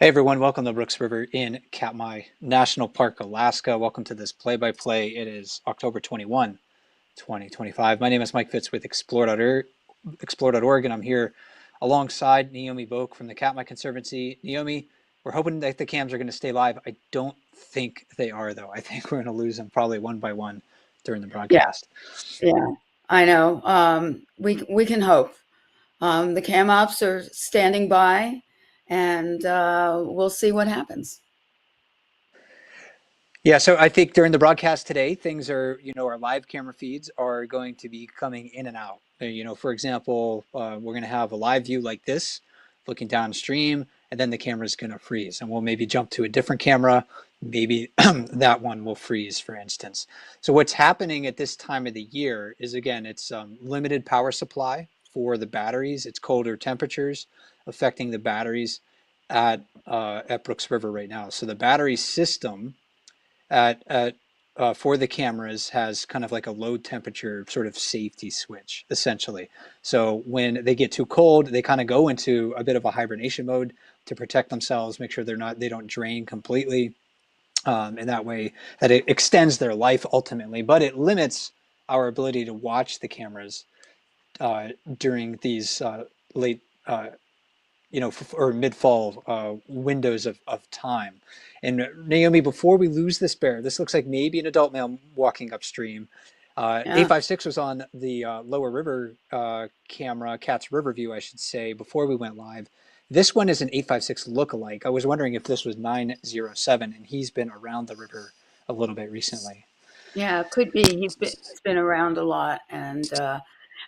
Hey everyone, welcome to Brooks River in Katmai National Park, Alaska. Welcome to this play-by-play. It is October 21, 2025. My name is Mike Fitz with Explore.org, and I'm here alongside Naomi Boak from the Katmai Conservancy. Naomi, we're hoping that the cams are going to stay live. I don't think they are, though. I think we're going to lose them probably one by one during the Yeah, broadcast. yeah, I know. We can hope. The cam ops are standing by, and we'll see what happens. Yeah, so I think during the broadcast today, things are, our live camera feeds are going to be coming in and out. For example, we're going to have a live view like this, looking downstream, and then the camera is going to freeze, and we'll maybe jump to a different camera. Maybe that one will freeze, for instance. So what's happening at this time of the year is, again, it's limited power supply for the batteries. It's colder temperatures affecting the batteries at Brooks River right now. So the battery system at for the cameras has kind of like a low temperature sort of safety switch, essentially. So when they get too cold, they kind of go into a bit of a hibernation mode to protect themselves, make sure they don't drain completely, and that way that it extends their life ultimately, but it limits our ability to watch the cameras during these late or mid-fall windows of time. And Naomi, before we lose this bear, this looks like maybe an adult male walking upstream. Yeah, 856 was on the lower river camera, Cat's River View, I should say, before we went live. This one is an 856 lookalike. I was wondering if this was 907, and he's been around the river a little bit recently. yeah, it could be. He's been around a lot, and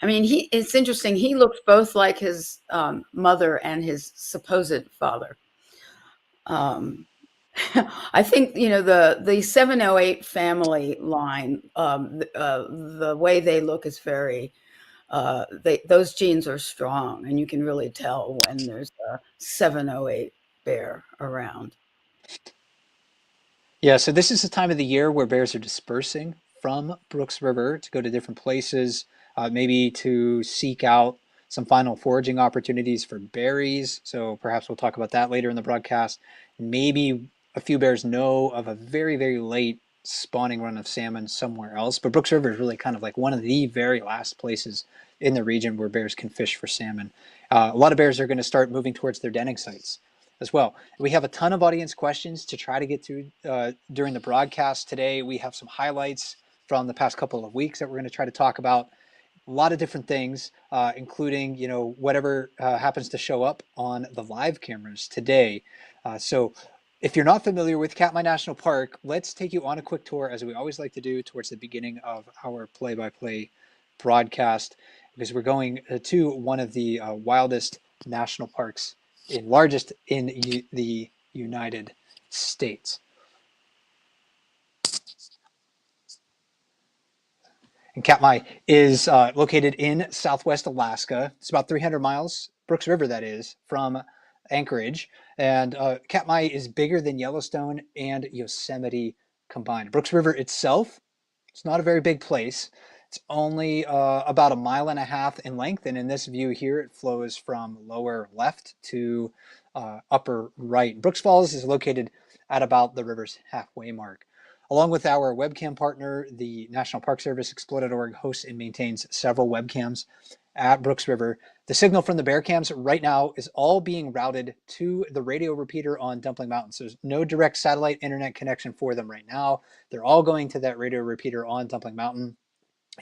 I mean, it's interesting. He looks both like his mother and his supposed father. Um, I think the 708 family line. The way they look is very. Those genes are strong, and you can really tell when there's a 708 bear around. Yeah, so this is the time of the year where bears are dispersing from Brooks River to go to different places, maybe to seek out some final foraging opportunities for berries. So perhaps we'll talk about that later in the broadcast. Maybe a few bears know of a very, very late spawning run of salmon somewhere else, but Brooks River is really kind of like one of the very last places in the region where bears can fish for salmon. A lot of bears are going to start moving towards their denning sites as well. We have a ton of audience questions to try to get through during the broadcast today. We have some highlights from the past couple of weeks that we're going to try to talk about. A lot of different things, including whatever happens to show up on the live cameras today. So if you're not familiar with Katmai National Park, let's take you on a quick tour, as we always like to do towards the beginning of our play-by-play broadcast, because we're going to one of the wildest national parks, largest in the United States. And Katmai is located in southwest Alaska. It's about 300 miles, Brooks River that is, from Anchorage. And Katmai is bigger than Yellowstone and Yosemite combined. Brooks River itself, it's not a very big place. It's only about a mile and a half in length. And in this view here, it flows from lower left to upper right. Brooks Falls is located at about the river's halfway mark. Along with our webcam partner, the National Park Service, Explode.org hosts and maintains several webcams at Brooks River. The signal from the bear cams right now is all being routed to the radio repeater on Dumpling Mountain. So there's no direct satellite internet connection for them right now. They're all going to that radio repeater on Dumpling Mountain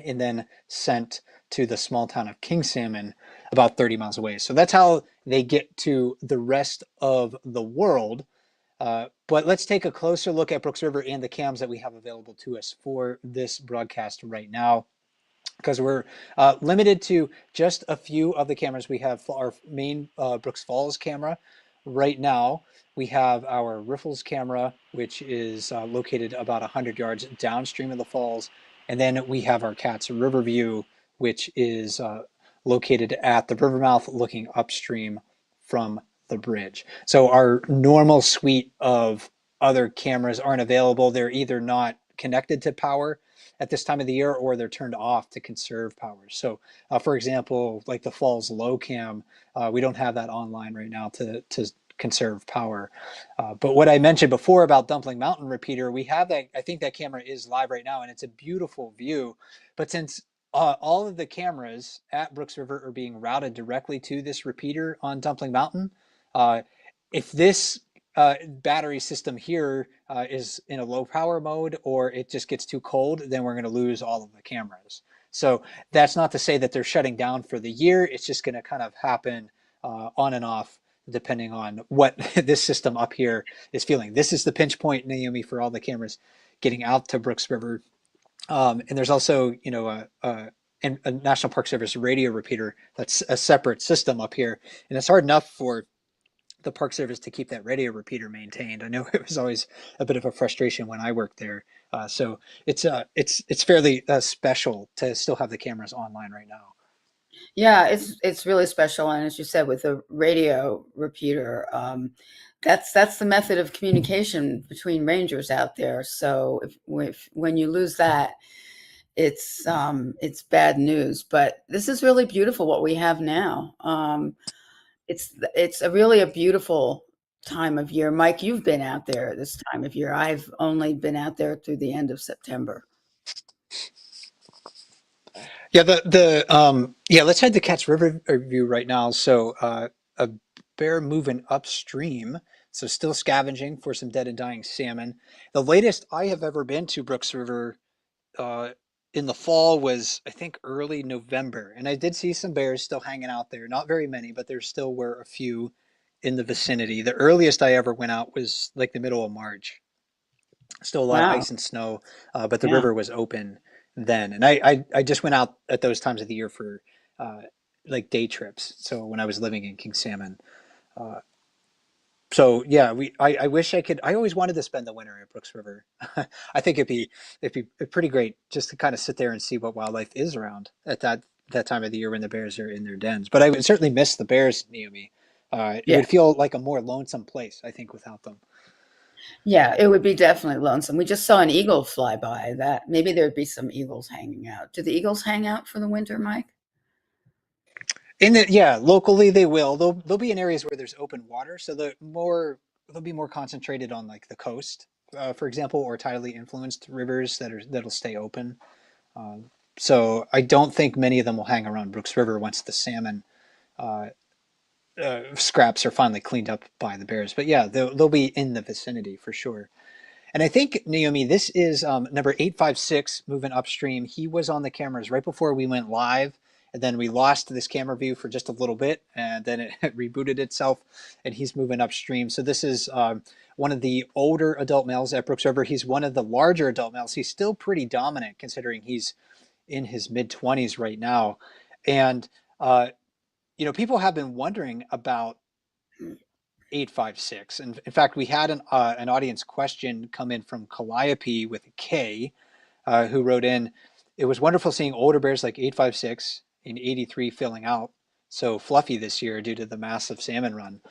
and then sent to the small town of King Salmon, about 30 miles away. So that's how they get to the rest of the world. But let's take a closer look at Brooks River and the cams that we have available to us for this broadcast right now, because we're limited to just a few of the cameras. We have our main Brooks Falls camera right now. We have our Riffles camera, which is located about 100 yards downstream of the falls. And then we have our Cats River View, which is located at the river mouth looking upstream from the bridge. So our normal suite of other cameras aren't available. They're either not connected to power at this time of the year, or they're turned off to conserve power. So, for example, like the Falls Low Cam, we don't have that online right now to conserve power. But what I mentioned before about Dumpling Mountain repeater, we have that. I think that camera is live right now, and it's a beautiful view. But since all of the cameras at Brooks River are being routed directly to this repeater on Dumpling Mountain, uh, if this battery system here is in a low power mode, or it just gets too cold, then we're going to lose all of the cameras. So that's not to say that they're shutting down for the year. It's just going to kind of happen on and off depending on what this system up here is feeling. This is the pinch point, Naomi, for all the cameras getting out to Brooks River. And there's also, a National Park Service radio repeater that's a separate system up here. And it's hard enough for the Park Service to keep that radio repeater maintained. I know it was always a bit of a frustration when I worked there. So it's fairly special to still have the cameras online right now. Yeah, it's really special, and as you said, with the radio repeater, that's the method of communication between rangers out there. So when you lose that, it's bad news. But this is really beautiful what we have now. It's really a beautiful time of year. Mike, you've been out there this time of year. I've only been out there through the end of September. Yeah, let's head to Cats River View right now. So a bear moving upstream, so still scavenging for some dead and dying salmon. The latest I have ever been to Brooks River uh, in the fall was, I think, early November, and I did see some bears still hanging out there. Not very many, but there still were a few in the vicinity. The earliest I ever went out was like the middle of March. Still a lot of Wow. ice and snow, but the Yeah. river was open then. And I just went out at those times of the year for uh, like day trips. So when I was living in King Salmon. Uh, so yeah, I wish I could. I always wanted to spend the winter at Brooks River. I think it'd be pretty great just to kind of sit there and see what wildlife is around at that time of the year when the bears are in their dens. But I would certainly miss the bears, Naomi. It Yeah. would feel like a more lonesome place, I think, without them. Yeah, it would be definitely lonesome. We just saw an eagle fly by. That maybe there'd be some eagles hanging out. Do the eagles hang out for the winter, Mike? Yeah, locally they will. They'll be in areas where there's open water, so they'll be more concentrated on like the coast, for example, or tidally influenced rivers that'll stay open. Um, So I don't think many of them will hang around Brooks River once the salmon uh, scraps are finally cleaned up by the bears. But yeah, they'll be in the vicinity for sure. And I think, Naomi, this is number 856 moving upstream. He was on the cameras right before we went live. And then we lost this camera view for just a little bit. And then it rebooted itself. And he's moving upstream. So this is one of the older adult males at Brooks River. He's one of the larger adult males. He's still pretty dominant considering he's in his mid 20s right now. And, people have been wondering about 856. And in fact, we had an audience question come in from Calliope with a K, who wrote in, it was wonderful seeing older bears like 856 and 83 filling out so fluffy this year due to the massive salmon run.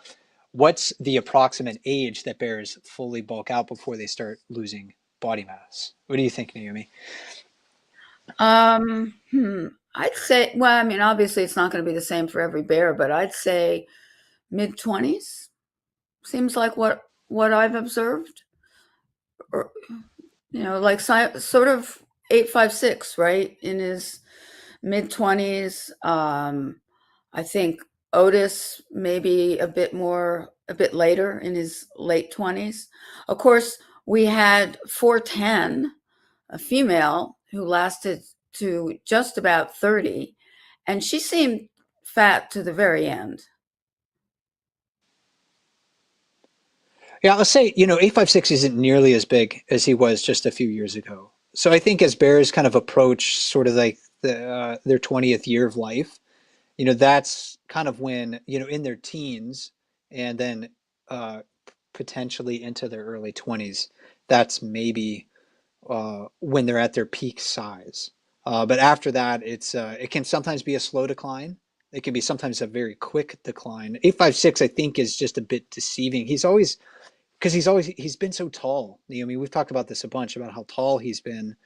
What's the approximate age that bears fully bulk out before they start losing body mass? What do you think, Naomi? I'd say, well, I mean, obviously it's not going to be the same for every bear, but I'd say mid 20s seems like what I've observed. Or, like sort of 856, right? In his mid 20s. I think Otis maybe a bit later in his late 20s. Of course, we had 410, a female who lasted to just about 30, and she seemed fat to the very end. Yeah, I'll say, 856 isn't nearly as big as he was just a few years ago. So I think as bears kind of approach sort of like their 20th year of life, that's kind of when, in their teens and then uh, potentially into their early 20s, that's maybe when they're at their peak size. But after that, it can sometimes be a slow decline. It can be sometimes a very quick decline. 856, I think, is just a bit deceiving. Because he's been so tall. I mean, we've talked about this a bunch about how tall he's been,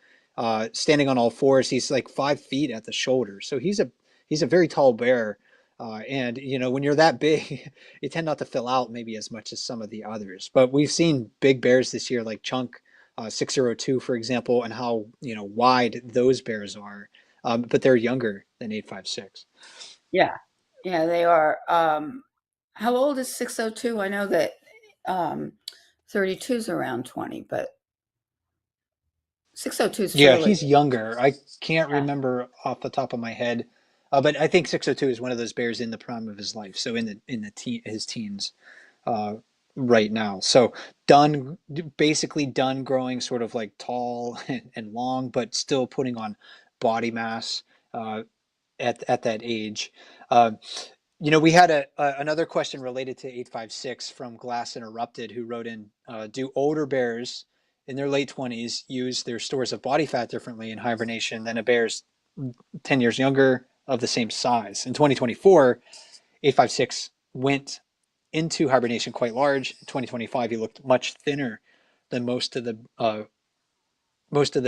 standing on all fours. He's like 5 feet at the shoulder, so he's a very tall bear. And when you're that big, you tend not to fill out maybe as much as some of the others. But we've seen big bears this year, like Chunk 602, for example, and how wide those bears are. But they're younger than 856. Yeah, yeah, they are. How old is 602? I know that 32 is around 20, but 602 is Yeah, fairly. he's younger. I can't Yeah. remember off the top of my head, but I think 602 is one of those bears in the prime of his life. So his teens uh, right now. So done, basically done growing, sort of like tall and long, but still putting on body mass uh, at that age. Uh, we had another question related to 856 from Glass Interrupted, who wrote in, do older bears in their late 20s use their stores of body fat differently in hibernation than a bear's 10 years younger of the same size? In 2024, 856 went into hibernation quite large. In 2025, he looked much thinner than most of the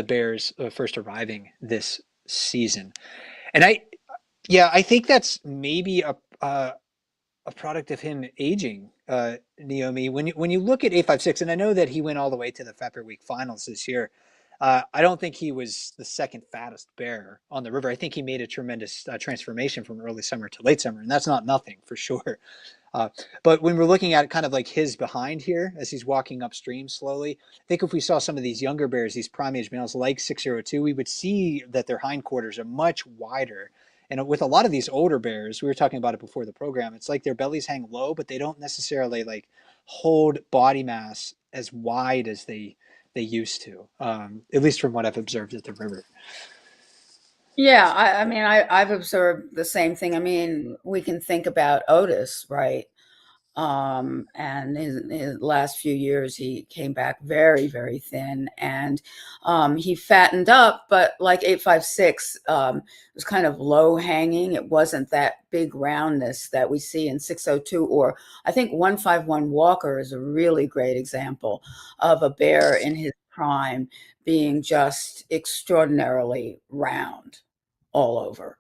bears first arriving this season. And I think that's maybe a product of him aging, Naomi. When you look at 856, and I know that he went all the way to the Fat Week finals this year. I don't think he was the second fattest bear on the river. I think he made a tremendous transformation from early summer to late summer, and that's not nothing for sure. Uh, but when we're looking at kind of like his behind here as he's walking upstream slowly, I think if we saw some of these younger bears, these prime age males like 602, we would see that their hindquarters are much wider. And with a lot of these older bears, we were talking about it before the program, it's like their bellies hang low, but they don't necessarily like hold body mass as wide as they used to, at least from what I've observed at the river. Yeah, I mean, I've observed the same thing. I mean, we can think about Otis, right? And in his last few years, he came back very, very thin, and he fattened up. But like 856, it was kind of low hanging. It wasn't that big roundness that we see in 602, or I think 151 Walker is a really great example of a bear in his prime being just extraordinarily round all over.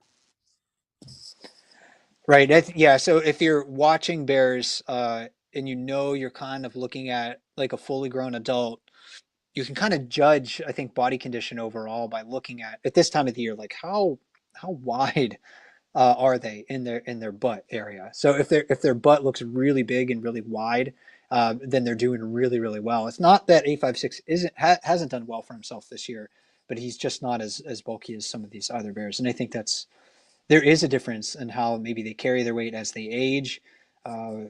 Right. Yeah. So if you're watching bears, and you're kind of looking at like a fully grown adult, you can kind of judge, I think, body condition overall by looking at this time of the year, like how wide are they in their butt area. So if their butt looks really big and really wide, then they're doing really really well. It's not that 856 hasn't done well for himself this year, but he's just not as bulky as some of these other bears. And I think there is a difference in how maybe they carry their weight as they age. Uh,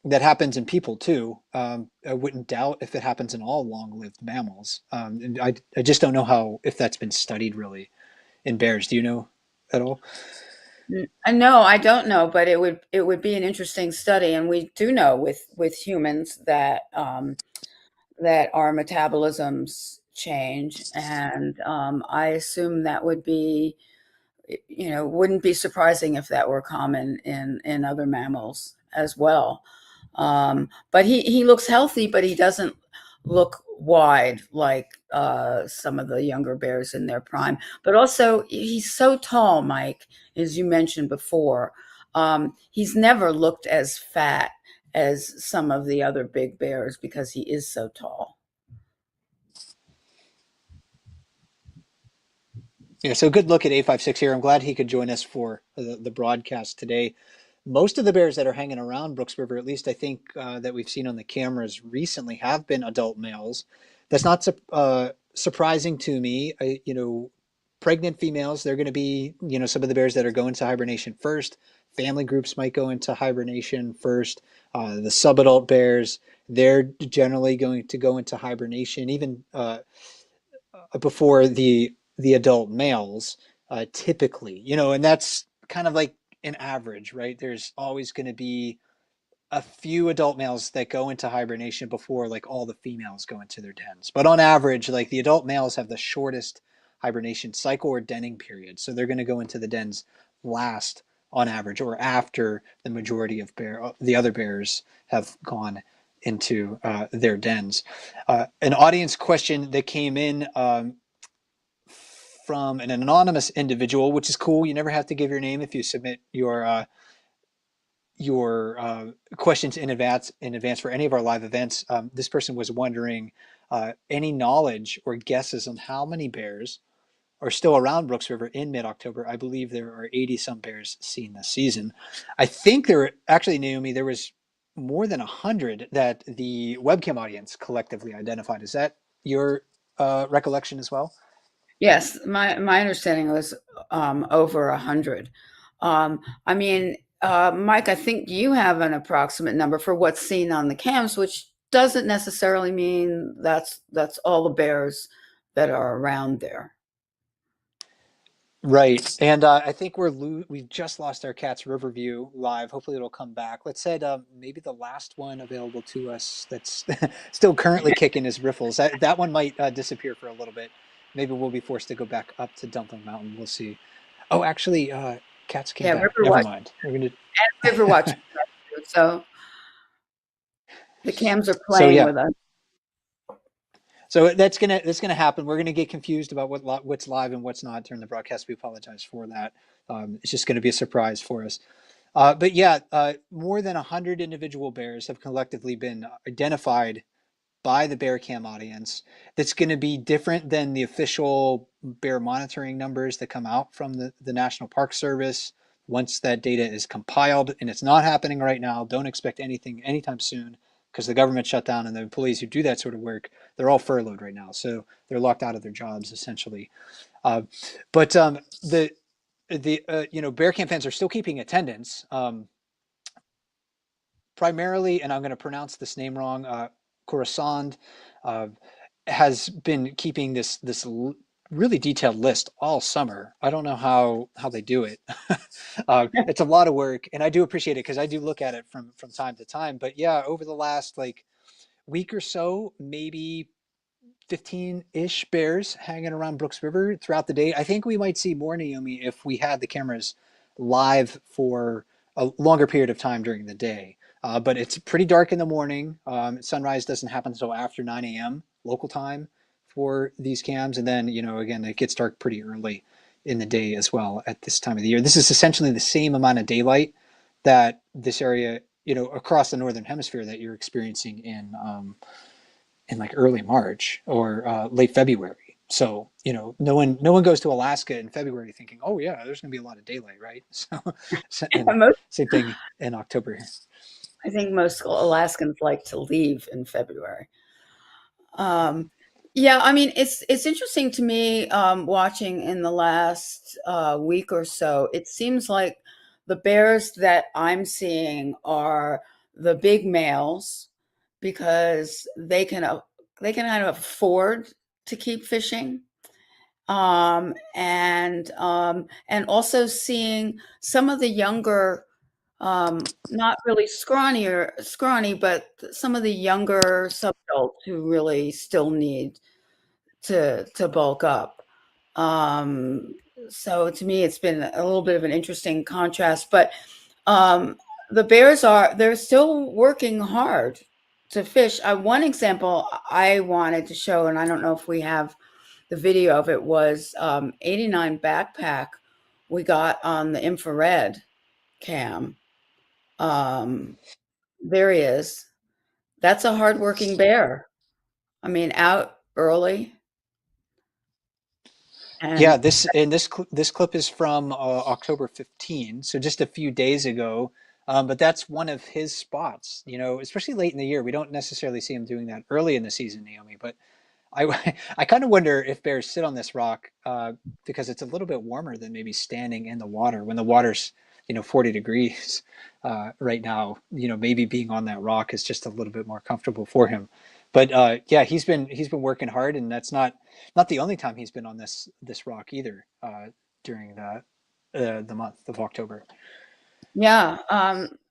that happens in people too. I wouldn't doubt if it happens in all long-lived mammals. And I just don't know how if that's been studied really in bears. Do you know at all? No, I don't know, but it would be an interesting study, and we do know with humans that that our metabolisms change, and I assume that would be, wouldn't be surprising if that were common in other mammals as well. But he looks healthy, but he doesn't look wide like some of the younger bears in their prime. But also, he's so tall, Mike, as you mentioned before. He's never looked as fat as some of the other big bears because he is so tall. Yeah, so good look at 856 here. I'm glad he could join us for the broadcast today. Most of the bears that are hanging around Brooks River, at least I think that we've seen on the cameras recently, have been adult males. That's not surprising to me. Pregnant females, they're going to be, some of the bears that are going to hibernation first. Family groups might go into hibernation first. The subadult bears, they're generally going to go into hibernation even before the adult males, typically, and that's kind of like an average, right? There's always going to be a few adult males that go into hibernation before like all the females go into their dens. But on average, like the adult males have the shortest hibernation cycle or denning period. So they're going to go into the dens last on average or after the majority of the other bears have gone into their dens. An audience question that came in from an anonymous individual, which is cool. You never have to give your name if you submit your questions in advance for any of our live events. This person was wondering any knowledge or guesses on how many bears are still around Brooks River in mid-October. I believe there are 80 some bears seen this season. I think there were actually, Naomi, there was more than 100 that the webcam audience collectively identified. Is that your recollection as well? Yes, my understanding was over 100. I mean, Mike, I think you have an approximate number for what's seen on the cams, which doesn't necessarily mean that's all the bears that are around there. Right, and I think we've just lost our Cats Riverview live. Hopefully, it'll come back. Let's say maybe the last one available to us that's still currently kicking is Riffles. That one might disappear for a little bit. Maybe we'll be forced to go back up to Dumpling Mountain. We'll see. Oh, actually, Cats came Yeah, back. Never mind. We're gonna. River Watch. So the cams are So playing yeah, with us. so that's gonna happen. We're gonna get confused about what's live and what's not during the broadcast. We apologize for that. It's just going to be a surprise for us. But yeah, more than 100 individual bears have collectively been identified by the bear cam audience. That's going to be different than the official bear monitoring numbers that come out from the National Park Service once that data is compiled. And it's not happening right now. Don't expect anything anytime soon because the government shut down and the employees who do that sort of work, they're all furloughed right now. So they're locked out of their jobs essentially. Uh, but bear cam fans are still keeping attendance. Primarily, and I'm going to pronounce this name wrong, Coruscant uh, has been keeping this really detailed list all summer. I don't know how they do it. It's a lot of work, and I do appreciate it because I do look at it from time to time. But yeah, over the last like week or so, maybe 15-ish bears hanging around Brooks River throughout the day. I think we might see more, Naomi, if we had the cameras live for a longer period of time during the day. But it's pretty dark in the morning. Sunrise doesn't happen until after 9 a.m. local time for these cams. And then, again, it gets dark pretty early in the day as well at this time of the year. This is essentially the same amount of daylight that this area, across the northern hemisphere that you're experiencing in like early March or late February. So, no one goes to Alaska in February thinking, oh yeah, there's going to be a lot of daylight, right? And Most, same thing in October. I think most Alaskans like to leave in February. Um, yeah, I mean, it's interesting to me watching in the last week or so. It seems like the bears that I'm seeing are the big males because they can kind of afford to keep fishing, and also seeing some of the younger, not really scrawny, but some of the younger subadults who really still need to bulk up. Um, so to me, it's been a little bit of an interesting contrast, but um, the bears they're still working hard to fish. One example I wanted to show, and I don't know if we have the video of it, was 89 backpack we got on the infrared cam. Um, there he is. That's a hardworking bear. I mean, out early Yeah, and this clip is from October 15, so just a few days ago. But that's one of his spots. Especially late in the year. We don't necessarily see him doing that early in the season, Naomi. But I kind of wonder if bears sit on this rock because it's a little bit warmer than maybe standing in the water when the water's 40 degrees right now. Maybe being on that rock is just a little bit more comfortable for him. But yeah, he's been working hard, and that's not the only time he's been on this rock either during the month of October. yeah,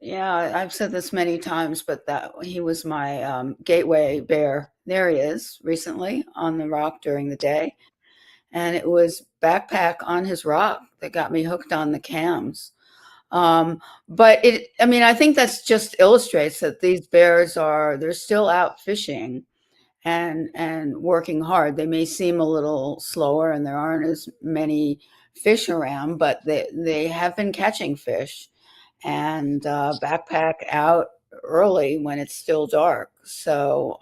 yeah, I've said this many times, but that he was my gateway bear. There he is recently on the rock during the day. And it was backpack on his rock that got me hooked on the cams. But I mean, I think that's just illustrates that these bears they're still out fishing and working hard. They may seem a little slower and there aren't as many fish around, but they have been catching fish and backpack out early when it's still dark. So,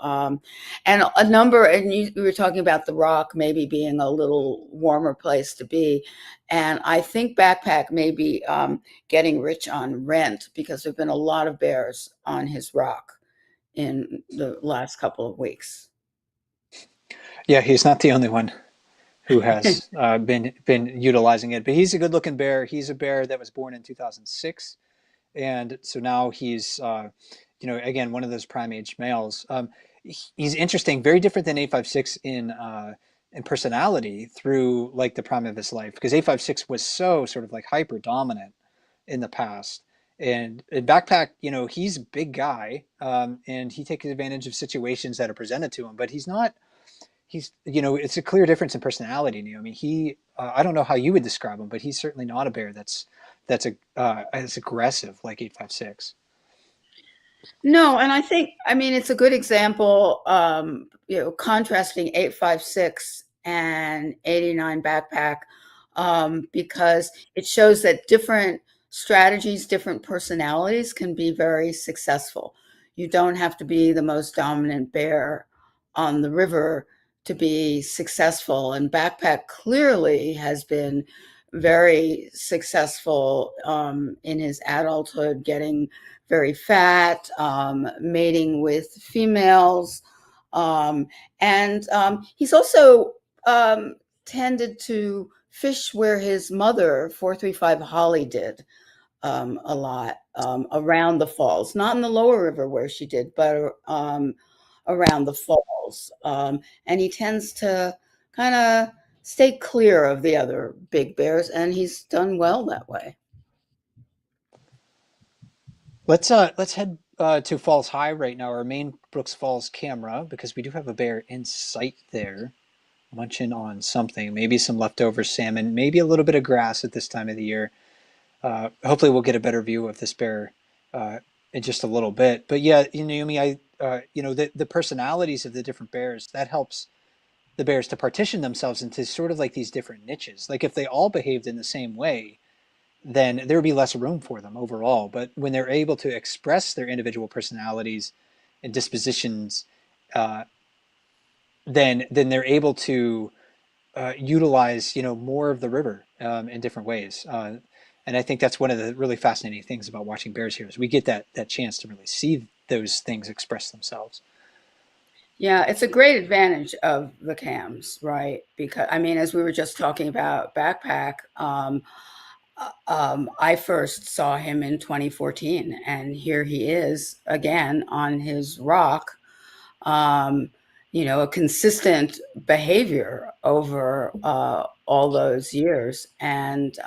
and you were talking about the rock maybe being a little warmer place to be. And I think backpack may be getting rich on rent because there have been a lot of bears on his rock in the last couple of weeks. Yeah, he's not the only one who has been utilizing it. But he's a good looking bear. He's a bear that was born in 2006, and so now he's again one of those prime age males. He's interesting, very different than 856 in personality through like the prime of his life because 856 was so sort of like hyper dominant in the past. And in backpack, he's a big guy, and he takes advantage of situations that are presented to him. But it's a clear difference in personality. I mean, I don't know how you would describe him, but he's certainly not a bear that's as aggressive like 856. No, and I mean, it's a good example, contrasting 856 and 89 backpack, because it shows that different strategies, different personalities can be very successful. You don't have to be the most dominant bear on the river to be successful. And backpack clearly has been very successful in his adulthood, getting very fat, mating with females. Um, and he's also tended to fish where his mother, 435 Holly, did a lot around the falls, not in the lower river where she did, but around the falls. And he tends to kind of stay clear of the other big bears, and he's done well that way. Let's head to Falls High right now, our main Brooks Falls camera, because we do have a bear in sight there, munching on something, maybe some leftover salmon, maybe a little bit of grass at this time of the year. Hopefully, we'll get a better view of this bear in just a little bit. But yeah, Naomi, the personalities of the different bears that helps the bears to partition themselves into sort of like these different niches. Like if they all behaved in the same way, then there would be less room for them overall. But when they're able to express their individual personalities and dispositions, uh, then they're able to utilize more of the river in different ways. And I think that's one of the really fascinating things about watching bears here is we get that chance to really see those things express themselves. Yeah, it's a great advantage of the cams, right? Because I mean, as we were just talking about backpack, I first saw him in 2014, and here he is again on his rock. Um, a consistent behavior over all those years, and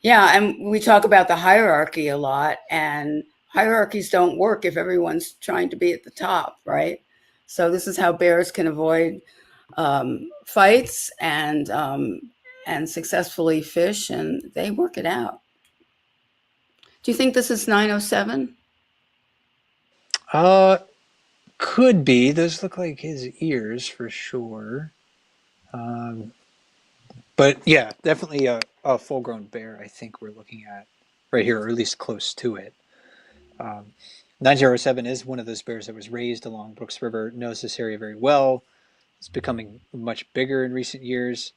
yeah, and we talk about the hierarchy a lot, and hierarchies don't work if everyone's trying to be at the top, right? So this is how bears can avoid fights and successfully fish, and they work it out. Do you think this is 907? Uh, could be. Those look like his ears for sure. Um, but yeah, definitely a full-grown bear. I think we're looking at right here, or at least close to it. Um, 907 is one of those bears that was raised along Brooks River, knows this area very well. It's becoming much bigger in recent years,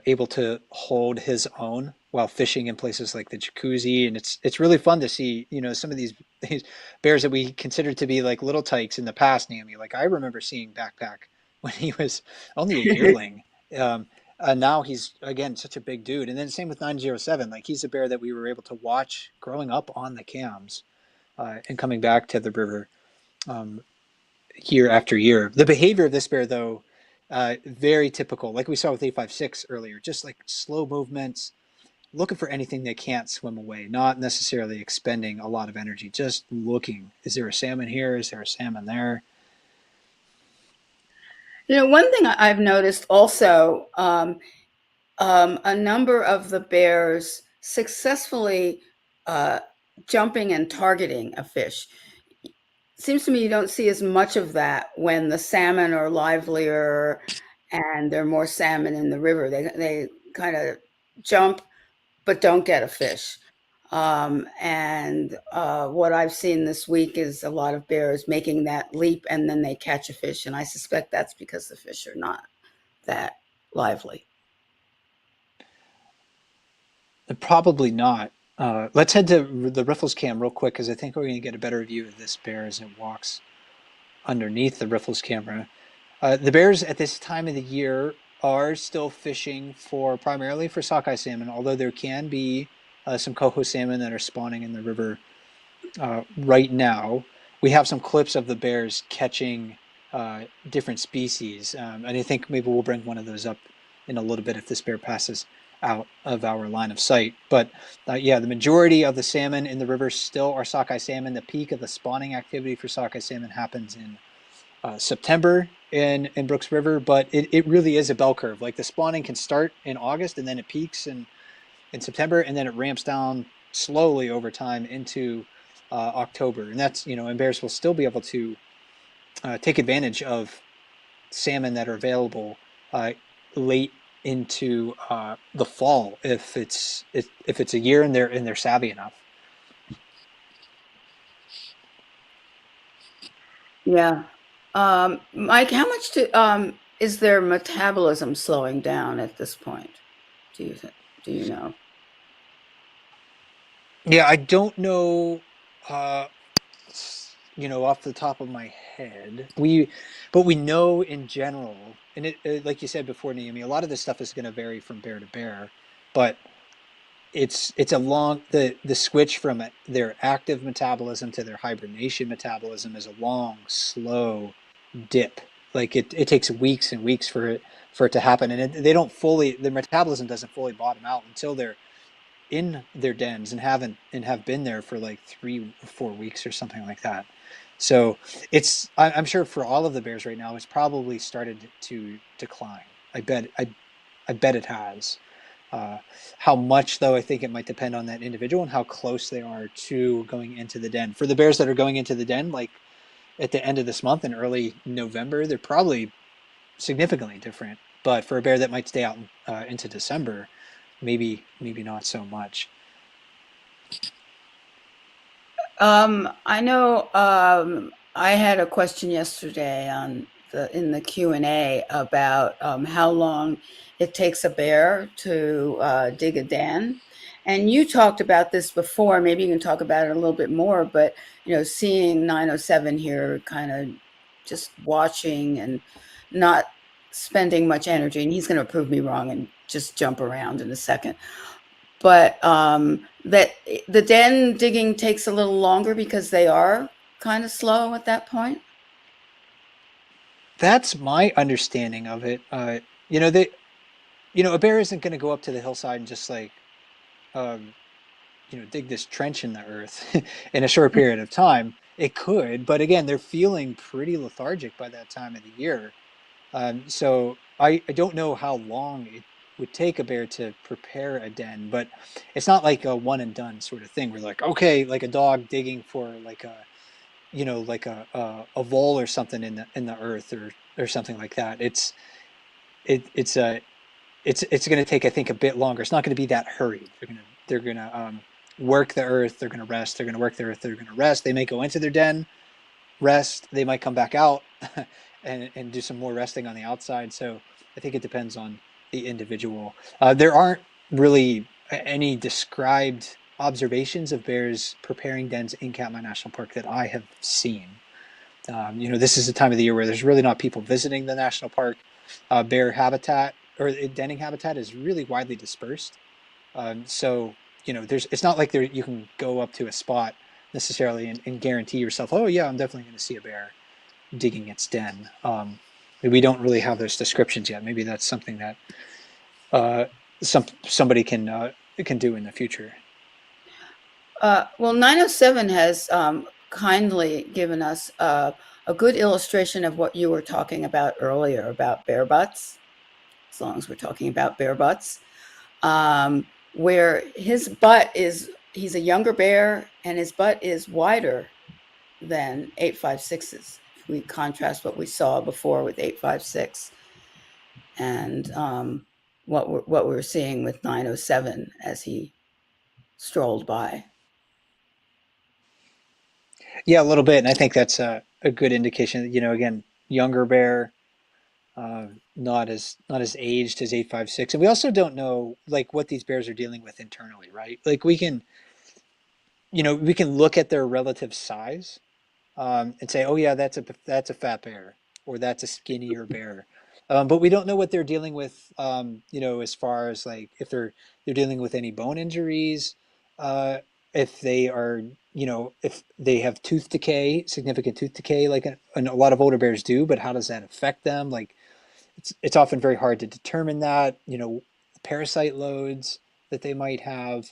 able to hold his own while fishing in places like the Jacuzzi, and it's really fun to see some of these bears that we considered to be like little tykes in the past. Naomi, like I remember seeing Backpack when he was only a yearling. Um, now he's again such a big dude, and then same with 907. Like he's a bear that we were able to watch growing up on the cams and coming back to the river um, year after year. The behavior of this bear, though, very typical, like we saw with 856 earlier, just like slow movements, looking for anything that can't swim away, not necessarily expending a lot of energy, just looking. Is there a salmon here? Is there a salmon there? One thing I've noticed also, a number of the bears successfully uh, jumping and targeting a fish. Seems to me you don't see as much of that when the salmon are livelier and there are more salmon in the river. They kind of jump but don't get a fish. And what I've seen this week is a lot of bears making that leap and then they catch a fish. And I suspect that's because the fish are not that lively. Probably not. Let's head to the riffles cam real quick because I think we're going to get a better view of this bear as it walks underneath the riffles camera. The bears at this time of the year are still fishing for primarily for sockeye salmon, although there can be some coho salmon that are spawning in the river right now. We have some clips of the bears catching different species, and I think maybe we'll bring one of those up in a little bit if this bear passes out of our line of sight. But yeah, the majority of the salmon in the river still are sockeye salmon. The peak of the spawning activity for sockeye salmon happens in September in Brooks River, but it really is a bell curve. Like the spawning can start in August and then it peaks in September and then it ramps down slowly over time into October. And that's, and bears will still be able to take advantage of salmon that are available late into the fall if it's a year and they're savvy enough. Yeah. Mike, how much is their metabolism slowing down at this point? Do you do you know? Yeah, I don't know uh, off the top of my head. But we know in general, and like you said before, Naomi, a lot of this stuff is going to vary from bear to bear, but it's a long the switch from their active metabolism to their hibernation metabolism is a long, slow dip. Like it takes weeks and weeks for it to happen, and they don't fully their metabolism doesn't fully bottom out until they're in their dens and have been there for like 3 or 4 weeks or something like that. So I'm sure for all of the bears right now, it's probably started to decline. I bet it has. Uh, how much though? I think it might depend on that individual and how close they are to going into the den. For the bears that are going into the den, like at the end of this month in early November, they're probably significantly different. But for a bear that might stay out into December, maybe not so much. I know I had a question yesterday on in the Q&A about how long it takes a bear to dig a den. And you talked about this before. Maybe you can talk about it a little bit more. But seeing 907 here, kind of just watching and not spending much energy. And he's going to prove me wrong and just jump around in a second. But that the den digging takes a little longer because they are kind of slow at that point. That's my understanding of it. They, a bear isn't going to go up to the hillside and just like, um, dig this trench in the earth in a short period of time. It could, but again, they're feeling pretty lethargic by that time of the year. So I don't know how long it would take a bear to prepare a den, but it's not like a one and done sort of thing. We're like, okay, like a dog digging for like a vole or something in the earth or something like that. It's a it's going to take, I think, a bit longer. It's not going to be that hurried. They're gonna work the earth. They're going to rest. They're going to work the earth. They're going to rest. They may go into their den, rest. They might come back out and do some more resting on the outside. So I think it depends on the individual. There aren't really any described observations of bears preparing dens in Katmai National Park that I have seen. This is the time of the year where there's really not people visiting the national park. Bear habitat or denning habitat is really widely dispersed. So it's not like you can go up to a spot necessarily and guarantee yourself, oh yeah, I'm definitely going to see a bear digging its den. We don't really have those descriptions yet. Maybe that's something that somebody can do in the future. Well, 907 has kindly given us a good illustration of what you were talking about earlier about bear butts, as long as we're talking about bear butts, where his butt he's a younger bear and his butt is wider than 856's. If we contrast what we saw before with 856 and what we're seeing with 907 as he strolled by. Yeah, a little bit, and I think that's a good indication. Again, younger bear, not as aged as 856, and we also don't know like what these bears are dealing with internally, right? Like we can look at their relative size and say, oh yeah, that's a fat bear or that's a skinnier bear. But we don't know what they're dealing with, as far as like if they're dealing with any bone injuries, if they are, if they have tooth decay, significant tooth decay, like and a lot of older bears do. But how does that affect them? Like it's often very hard to determine that. Parasite loads that they might have,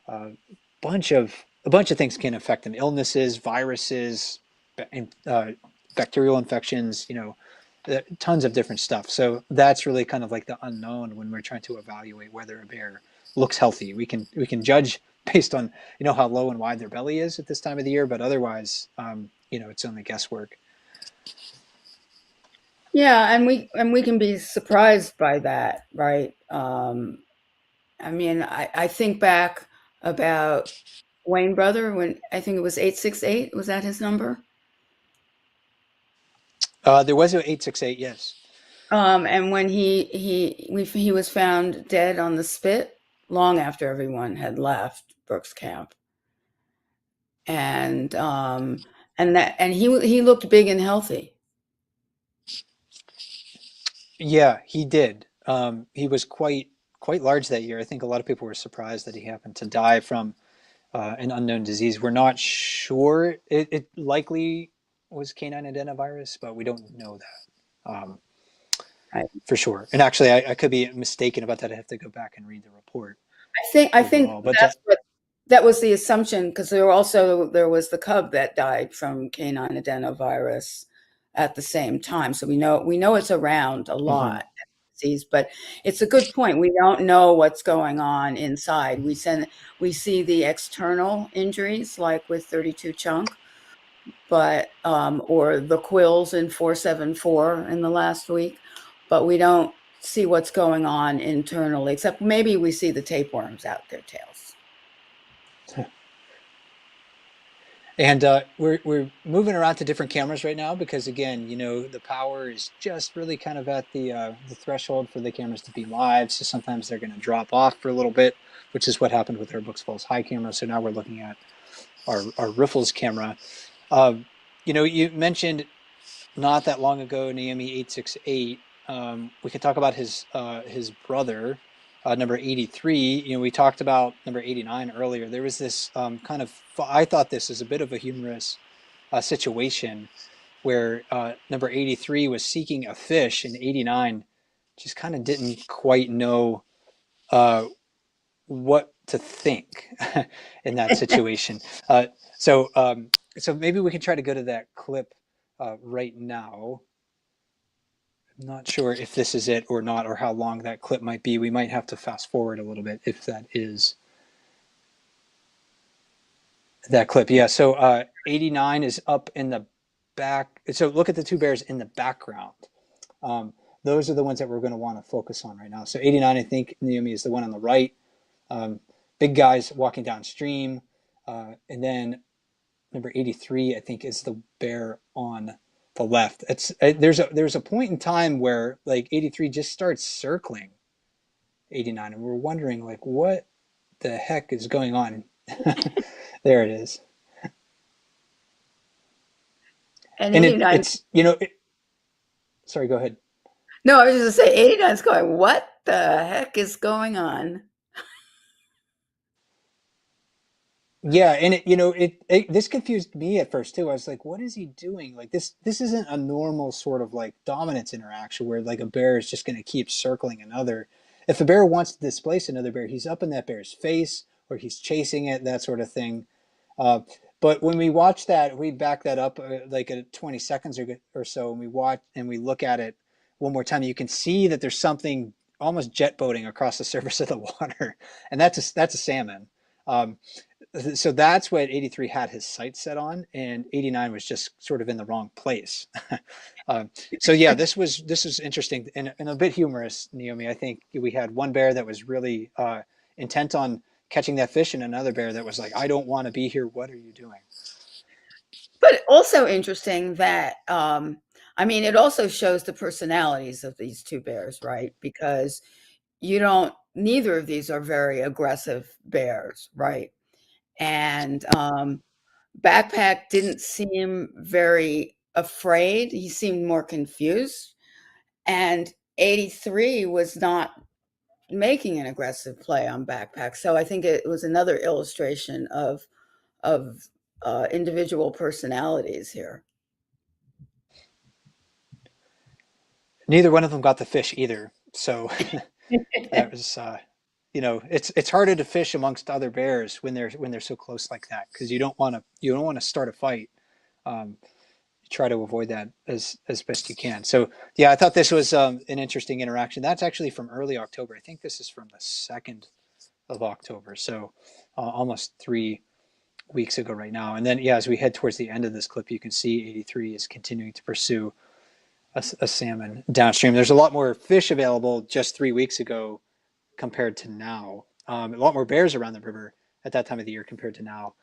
uh, a bunch of things can affect them. Illnesses, viruses, bacterial infections. Tons of different stuff. So that's really kind of like the unknown when we're trying to evaluate whether a bear looks healthy. We can judge based on how low and wide their belly is at this time of the year, but otherwise, it's only guesswork. Yeah, and we can be surprised by that, right? I mean, I think back about Wayne Brother when I think it was 868. Was that his number? There was an 868, yes. And when he was found dead on the spit long after everyone had left Brooks Camp, and he looked big and healthy. Yeah, he did. He was quite large that year. I think a lot of people were surprised that he happened to die from an unknown disease. We're not sure. It likely was canine adenovirus, but we don't know that I, for sure. And actually, I could be mistaken about that. I have to go back and read the report I think overall. But that's what that was the assumption because there was the cub that died from canine adenovirus at the same time. So we know it's around a mhm. lot disease, but it's a good point. We don't know what's going on inside. We see the external injuries like with 32 chunk, but or the quills in 474 in the last week, but we don't see what's going on internally, except maybe we see the tapeworms out their tails. And we're moving around to different cameras right now because again, the power is just really kind of at the threshold for the cameras to be live. So sometimes they're going to drop off for a little bit, which is what happened with our Books Falls High camera. So now we're looking at our Riffles camera. You mentioned not that long ago, Naomi 868. We could talk about his brother, number 83. We talked about number 89 earlier. There was this kind of, I thought this is a bit of a humorous situation where number 83 was seeking a fish and 89 just kind of didn't quite know uh, what to think in that situation. Uh, so, um, so maybe we can try to go to that clip right now. I'm not sure if this is it or not, or how long that clip might be. We might have to fast forward a little bit if that is that clip. Yeah. So 89 is up in the back. So look at the two bears in the background. Um, those are the ones that we're going to want to focus on right now. So 89, I think, Naomi, is the one on the right. Um, Big guys walking downstream. And then number 83, I think, is the bear on the left. There's a point in time where like 83 just starts circling 89, and we're wondering like what the heck is going on. There it is. And And 89, sorry, go ahead. no, I was just gonna say 89 is going, what the heck is going on? Yeah, and this confused me at first too. I was like, what is he doing? Like this isn't a normal sort of like dominance interaction where like a bear is just going to keep circling another. If a bear wants to displace another bear, he's up in that bear's face or he's chasing it, that sort of thing. Uh, but when we watch that, we back that up like at 20 seconds or so, and we watch and we look at it one more time. You can see that there's something almost jet boating across the surface of the water, and that's a salmon. Um, so that's what 83 had his sights set on, and 89 was just sort of in the wrong place. um, so yeah, this was interesting and a bit humorous, Naomi. I think we had one bear that was really intent on catching that fish and another bear that was like, I don't want to be here, what are you doing? But also interesting that, I mean, it also shows the personalities of these two bears, right? Because neither of these are very aggressive bears, right? And Backpack didn't seem very afraid. He seemed more confused. And 83 was not making an aggressive play on Backpack. So I think it was another illustration of individual personalities here. Neither one of them got the fish either, so that was it's harder to fish amongst other bears when they're so close like that because you don't want to start a fight. um, Try to avoid that as best you can. So yeah, I thought this was an interesting interaction. That's actually from early October. I think this is from the 2nd of October. So almost 3 weeks ago right now. And then yeah, as we head towards the end of this clip, you can see 83 is continuing to pursue a salmon downstream. There's a lot more fish available just 3 weeks ago compared to now. A lot more bears around the river at that time of the year compared to now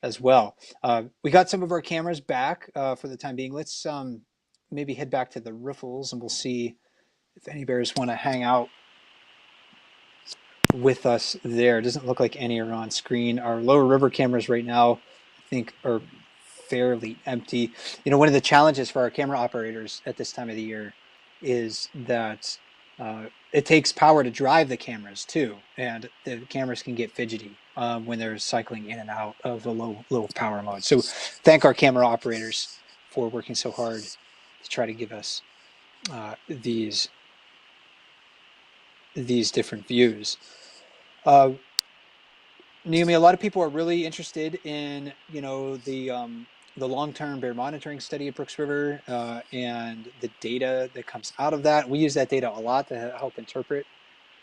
as well. We got some of our cameras back for the time being. Let's maybe head back to the riffles and we'll see if any bears want to hang out with us there. It doesn't look like any are on screen. Our lower river cameras right now, I think, are fairly empty. One of the challenges for our camera operators at this time of the year is that it takes power to drive the cameras too, and the cameras can get fidgety when they're cycling in and out of the low power mode. So thank our camera operators for working so hard to try to give us these different views. Uh, Naomi, a lot of people are really interested in the long-term bear monitoring study at Brooks River and the data that comes out of that. We use that data a lot to help interpret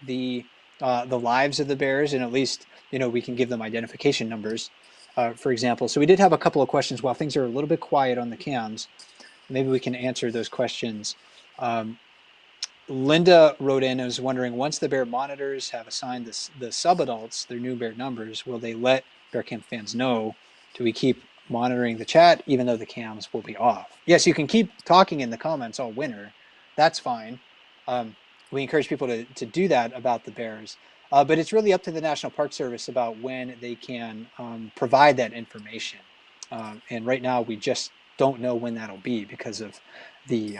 the lives of the bears, and at least we can give them identification numbers, for example. So we did have a couple of questions while things are a little bit quiet on the cams. Maybe we can answer those questions. Linda wrote in and was wondering, once the bear monitors have assigned the subadults their new bear numbers, will they let bear camp fans know? Do we keep monitoring the chat, even though the cams will be off. Yes, you can keep talking in the comments all winter. That's fine. We encourage people to do that about the bears. But it's really up to the National Park Service about when they can provide that information. And right now, we just don't know when that'll be because of the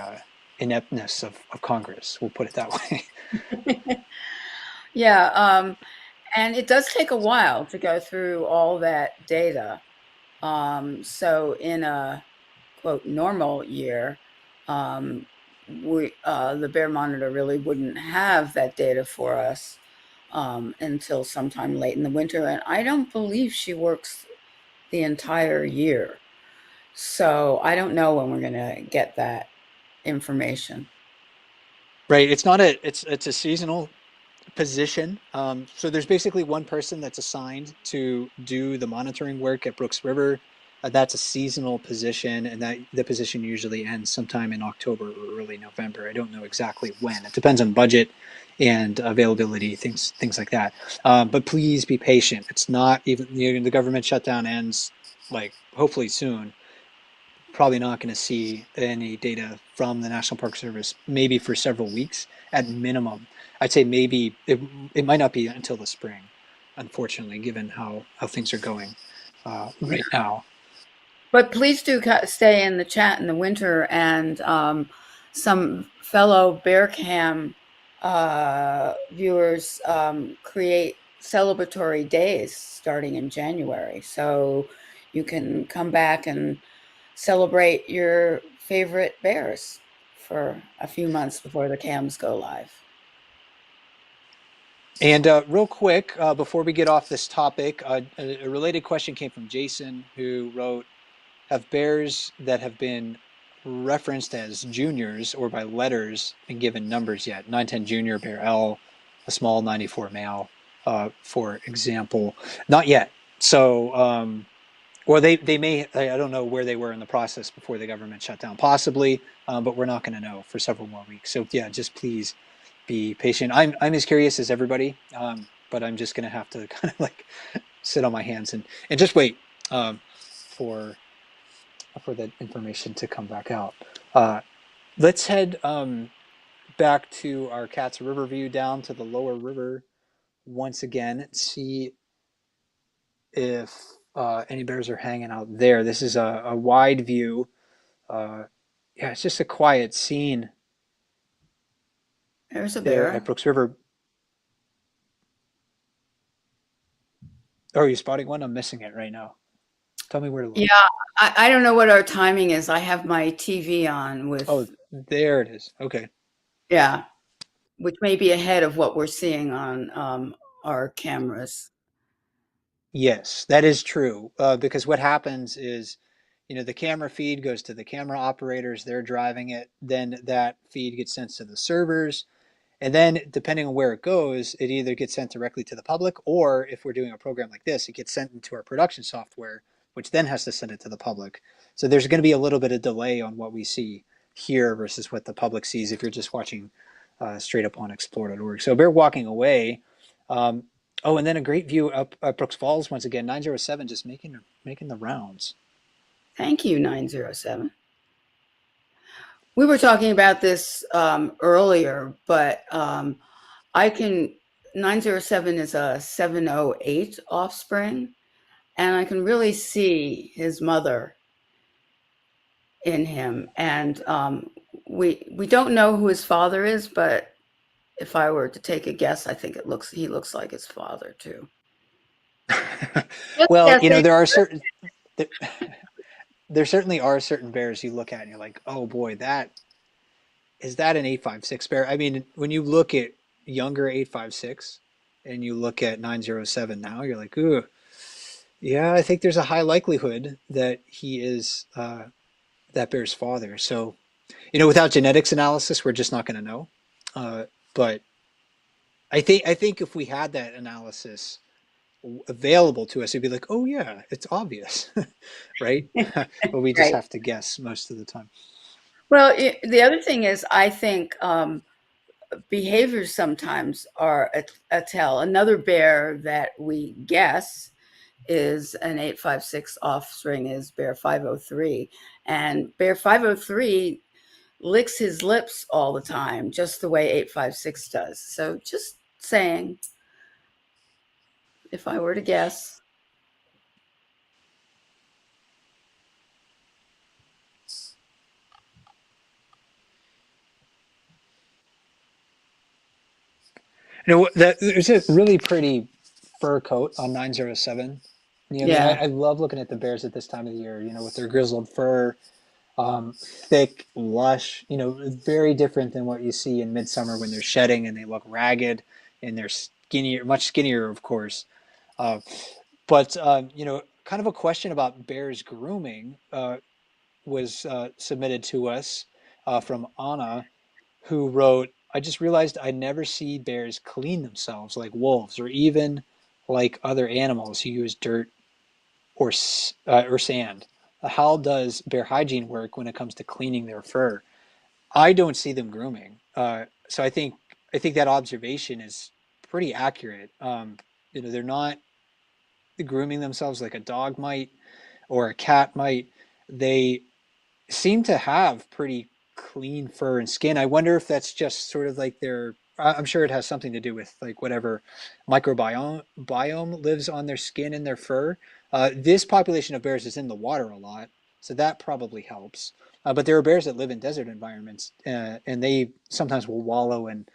ineptness of Congress. We'll put it that way. Yeah, and it does take a while to go through all that data. So in a quote normal year, um, the Bear Monitor really wouldn't have that data for us until sometime late in the winter, and I don't believe she works the entire year. So I don't know when we're going to get that information. Right. It's not a. It's a seasonal position. So there's basically one person that's assigned to do the monitoring work at Brooks River. That's a seasonal position, and that the position usually ends sometime in October or early November. I don't know exactly when. It depends on budget and availability, things like that. But please be patient. It's not even the government shutdown ends like hopefully soon. Probably not going to see any data from the National Park Service maybe for several weeks at minimum. I'd say maybe it might not be until the spring, unfortunately, given how things are going right now. But please do stay in the chat in the winter, and some fellow Bearcam viewers create celebratory days starting in January. So you can come back and celebrate your favorite bears for a few months before the cams go live. And real quick, before we get off this topic, a related question came from Jason, who wrote, have bears that have been referenced as juniors or by letters been given numbers yet? 910 junior, bear L, a small 94 male, for example. Not yet. So, or they may, I don't know where they were in the process before the government shut down, possibly, but we're not going to know for several more weeks. So yeah, just please be patient. I'm as curious as everybody, but I'm just going to have to kind of like sit on my hands and just wait for that information to come back out. Let's head back to our Cats River view down to the lower river once again. See if any bears are hanging out there. This is a wide view. Yeah, it's just a quiet scene There's a there at bear. Brooks River. Oh, are you spotting one? I'm missing it right now. Tell me where to Yeah, look. I don't know what our timing is. I have my TV on Oh, with, there it is. Okay. yeah, which may be ahead of what we're seeing on our cameras. Yes, that is true. Because what happens is, the camera feed goes to the camera operators, they're driving it, then that feed gets sent to the servers, and then depending on where it goes, it either gets sent directly to the public, or if we're doing a program like this, it gets sent into our production software, which then has to send it to the public. So there's going to be a little bit of delay on what we see here versus what the public sees if you're just watching straight up on explore.org. So bear walking away. Um, Oh, and then a great view up at Brooks Falls once again. 907 just making the rounds. Thank you, 907. We were talking about this earlier, but I can 907 is a 708 offspring, and I can really see his mother in him. And we don't know who his father is, but if I were to take a guess, I think he looks like his father too. Just Well, guessing. there, there certainly are certain bears you look at and you're like, oh boy, that an 856 bear? I mean, when you look at younger 856 and you look at 907 now, you're like, ooh, yeah, I think there's a high likelihood that he is that bear's father. So, without genetics analysis, we're just not going to know. But I think if we had that analysis available to us, it'd be like, oh yeah, it's obvious, right? But we just Right. have to guess most of the time. Well, the other thing is, I think behaviors sometimes are a tell. Another bear that we guess is an 856 offspring is bear 503, and bear 503 licks his lips all the time, just the way 856 does. So just saying, if I were to guess. You know, that there's a really pretty fur coat on 907. You know, Yeah. I love looking at the bears at this time of the year, you know, with their grizzled fur, thick, lush, you know, very different than what you see in midsummer when they're shedding and they look ragged and they're skinnier, much skinnier, of course. Uh, but you know, kind of a question about bears grooming was submitted to us from Anna, who wrote, I just realized I never see bears clean themselves like wolves or even like other animals who use dirt or sand. How does bear hygiene work when it comes to cleaning their fur? I don't see them grooming. So I think that observation is pretty accurate. You know, they're not grooming themselves like a dog might or a cat might. They seem to have pretty clean fur and skin. I wonder if that's just sort of like their. I'm sure it has something to do with like whatever microbiome lives on their skin and their fur. This population of bears is in the water a lot, so that probably helps. But there are bears that live in desert environments, and they sometimes will wallow in,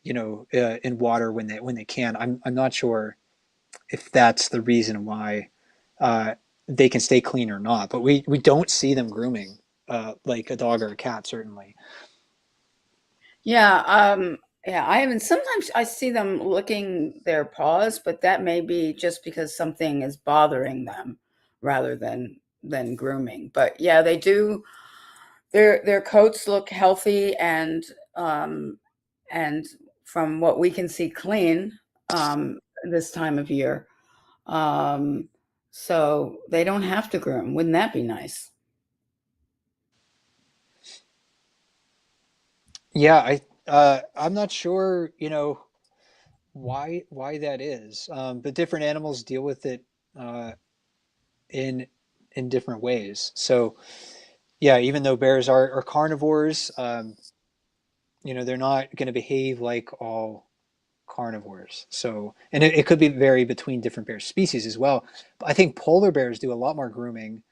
you know, in water when they can. I'm not sure if that's the reason why they can stay clean or not. But we don't see them grooming like a dog or a cat, certainly. Yeah, yeah, I haven't sometimes I see them licking their paws, but that may be just because something is bothering them rather than grooming. But yeah, they do their coats look healthy and from what we can see clean this time of year. Um so they don't have to groom. Wouldn't that be nice? Yeah, I'm not sure, you know, why that is. But different animals deal with it uh, in in different ways. So yeah, even though bears are carnivores, you know, they're not going to behave like all carnivores. So, and it could be vary between different bear species as well. But I think polar bears do a lot more grooming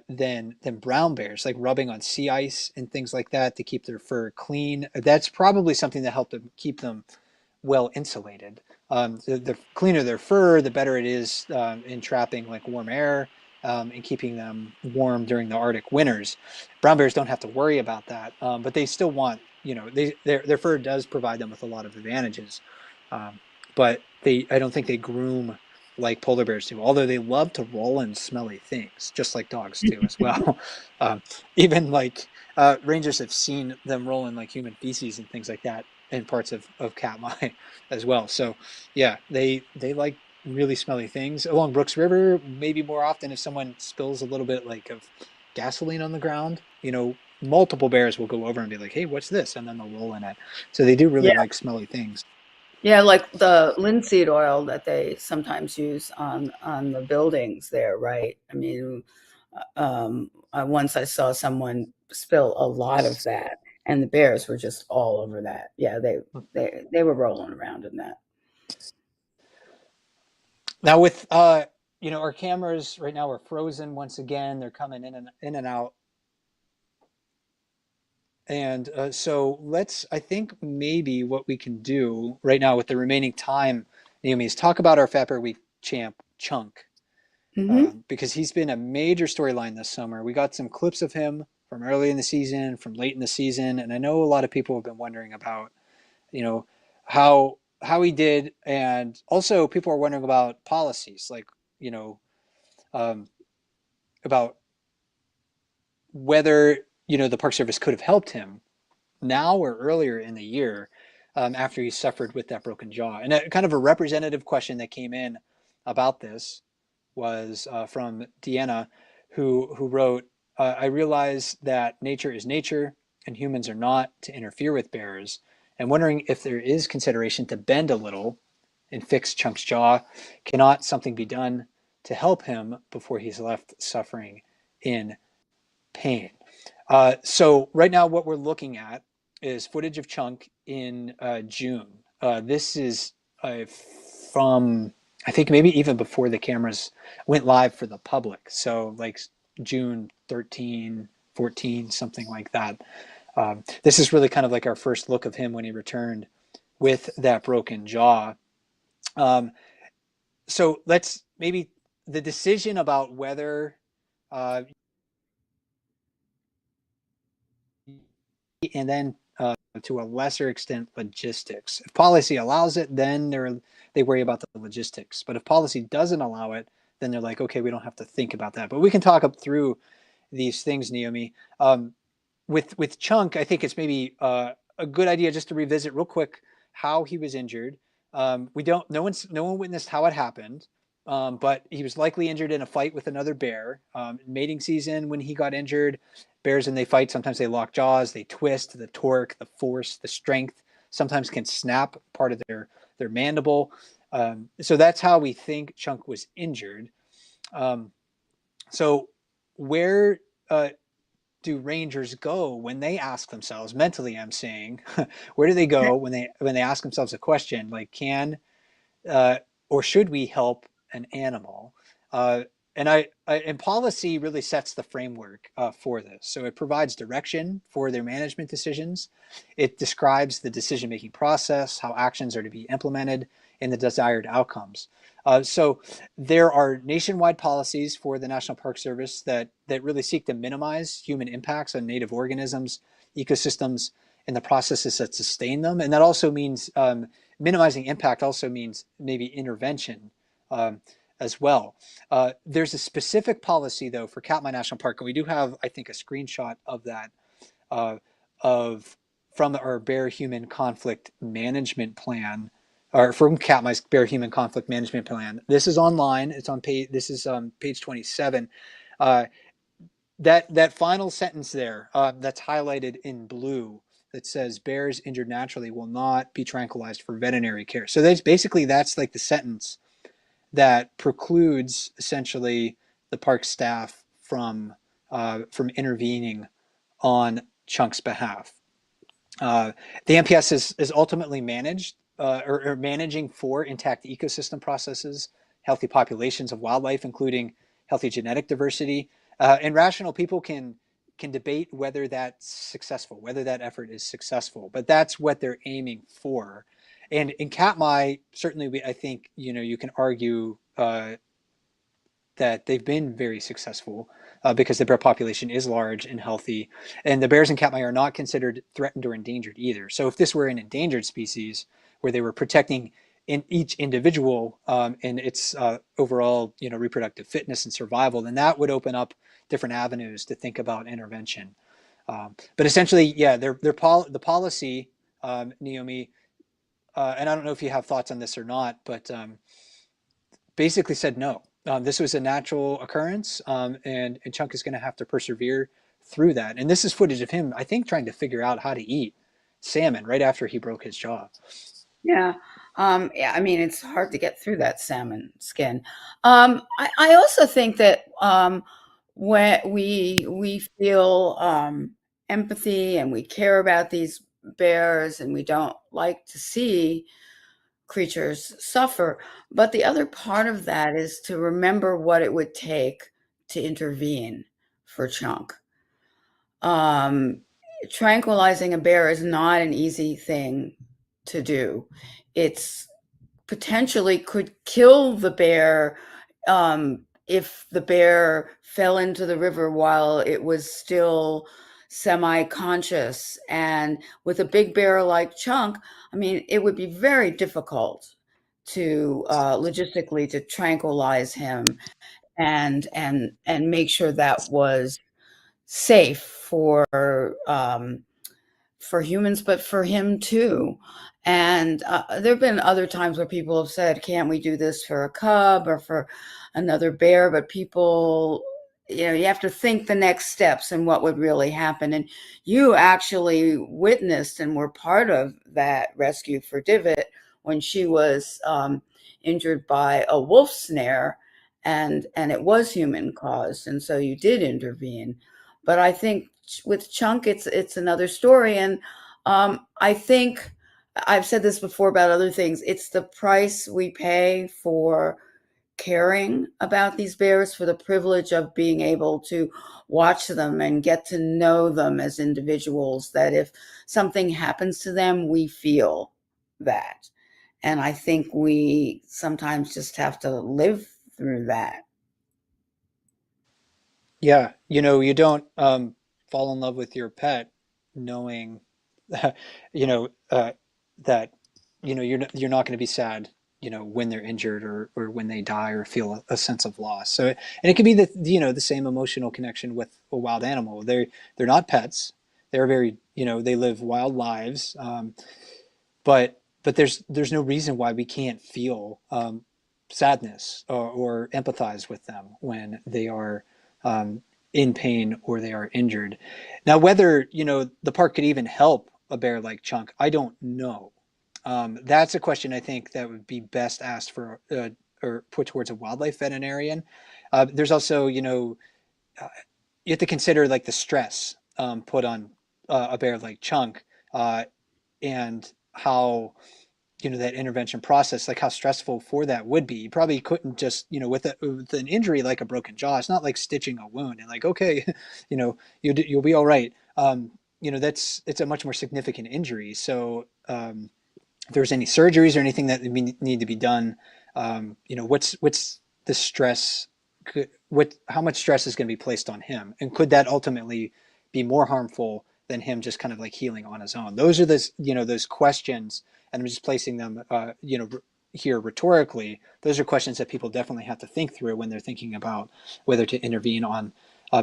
than brown bears, like rubbing on sea ice and things like that to keep their fur clean. That's probably something that helped them keep them well insulated. The cleaner their fur, the better it is in trapping like warm air and keeping them warm during the Arctic winters. Brown bears don't have to worry about that, but they still want, you know, their fur does provide them with a lot of advantages. Um, but I don't think they groom like polar bears do, although they love to roll in smelly things, just like dogs do as well. um, Even like rangers have seen them roll in like human feces and things like that in parts of Katmai as well. So yeah, they like really smelly things along Brooks River. Maybe more often if someone spills a little bit like of gasoline on the ground, you know, multiple bears will go over and be like, "Hey, what's this?" And then they'll roll in it. So they do really like smelly things. Yeah, like the linseed oil that they sometimes use on the buildings there, right? I mean, once I saw someone spill a lot of that, and the bears were just all over that. Yeah, they were rolling around in that. Now with you know, our cameras right now are frozen once again. They're coming in and out. And so let's, I think maybe what we can do right now with the remaining time, Naomi, is talk about our Fat Week champ, Chunk, Hmm. because he's been a major storyline this summer. We got some clips of him from early in the season, from late in the season, and I know a lot of people have been wondering about, you know, how he did, and also people are wondering about policies, like, you know, um, about whether, you know, the Park Service could have helped him now or earlier in the year after he suffered with that broken jaw. And kind of a representative question that came in about this was from Deanna, who wrote, "I realize that nature is nature and humans are not to interfere with bears, and wondering if there is consideration to bend a little and fix Chunk's jaw. Cannot something be done to help him before he's left suffering in pain. So right now, what we're looking at is footage of Chunk in June. This is from, I think, maybe even before the cameras went live for the public. So like June 13, 14, something like that. This is really kind of like our first look of him when he returned with that broken jaw. Um, so let's maybe the decision about whether uh, and then to a lesser extent logistics. If policy allows it, then they worry about the logistics. But if policy doesn't allow it, then they're like, okay, we don't have to think about that. But we can talk up through these things, Naomi. With Chunk, I think it's maybe a good idea just to revisit real quick how he was injured. We don't. No one witnessed how it happened, but he was likely injured in a fight with another bear. Mating season, when he got injured, bears when they fight, sometimes they lock jaws, they twist. The torque, the force, the strength sometimes can snap part of their mandible. So that's how we think Chunk was injured. So where do rangers go when they ask themselves mentally? I'm saying, where do they go when they ask themselves a question like, can uh, or should we help an animal? And policy really sets the framework for this. So it provides direction for their management decisions. It describes the decision-making process, how actions are to be implemented, and the desired outcomes. So there are nationwide policies for the National Park Service that really seek to minimize human impacts on native organisms, ecosystems, and the processes that sustain them. And that also means minimizing impact also means maybe intervention as well. There's a specific policy, though, for Katmai National Park, and we do have, I think, a screenshot of that uh, of from our bear-human conflict management plan, or from Katmai's bear-human conflict management plan. This is online. It's on page. This is page 27. Uh, that final sentence there that's highlighted in blue that says bears injured naturally will not be tranquilized for veterinary care. So that's like the sentence that precludes essentially the park staff from intervening on Chunk's behalf. The NPS is ultimately managed or managing for intact ecosystem processes, healthy populations of wildlife, including healthy genetic diversity. And rational people can debate whether that's successful, whether that effort is successful, but that's what they're aiming for. And in Katmai, certainly, I think you can argue that they've been very successful because the bear population is large and healthy, and the bears in Katmai are not considered threatened or endangered either. So if this were an endangered species where they were protecting in each individual and its overall reproductive fitness and survival, then that would open up different avenues to think about intervention. But essentially, yeah, the policy, Naomi, and I don't know if you have thoughts on this or not, but basically said no. This was a natural occurrence, and Chunk is going to have to persevere through that. And this is footage of him, I think, trying to figure out how to eat salmon right after he broke his jaw. Yeah. Yeah, I mean, it's hard to get through that salmon skin. I also think that when we feel empathy and we care about these bears and we don't like to see creatures suffer. But the other part of that is to remember what it would take to intervene for Chunk. Um, Tranquilizing a bear is not an easy thing to do. It's potentially could kill the bear if the bear fell into the river while it was still semi-conscious. And with a big bear like Chunk, I mean, it would be very difficult to logistically to tranquilize him and make sure that was safe for humans, but for him too. And there have been other times where people have said, can't we do this for a cub or for another bear? But people, you have to think the next steps and what would really happen. And you actually witnessed and were part of that rescue for Divot when she was injured by a wolf snare. and it was human caused, and so you did intervene. But I think with Chunk, it's another story, and I think I've said this before about other things. It's the price we pay for caring about these bears, for the privilege of being able to watch them and get to know them as individuals, that if something happens to them, we feel that. And I think we sometimes just have to live through that. Yeah, you don't fall in love with your pet knowing, you know, that you're not going to be sad, when they're injured or when they die or feel a sense of loss. So, and it can be the same emotional connection with a wild animal. They're not pets. They're very, they live wild lives. But there's no reason why we can't feel sadness or empathize with them when they are in pain or they are injured. Now, whether the park could even help a bear like Chunk, I don't know. That's a question I think that would be best asked for or put towards a wildlife veterinarian. There's also uh, you have to consider like the stress put on a bear like Chunk, and how that intervention process, like how stressful for that would be. You probably couldn't just with an injury like a broken jaw, it's not like stitching a wound and like, okay, you'll be all right. That's it's a much more significant injury. So if there's any surgeries or anything that need to be done, what's the stress, what how much stress is going to be placed on him, and could that ultimately be more harmful than him just kind of like healing on his own? Those are those questions, and I'm just placing them here rhetorically. Those are questions that people definitely have to think through when they're thinking about whether to intervene on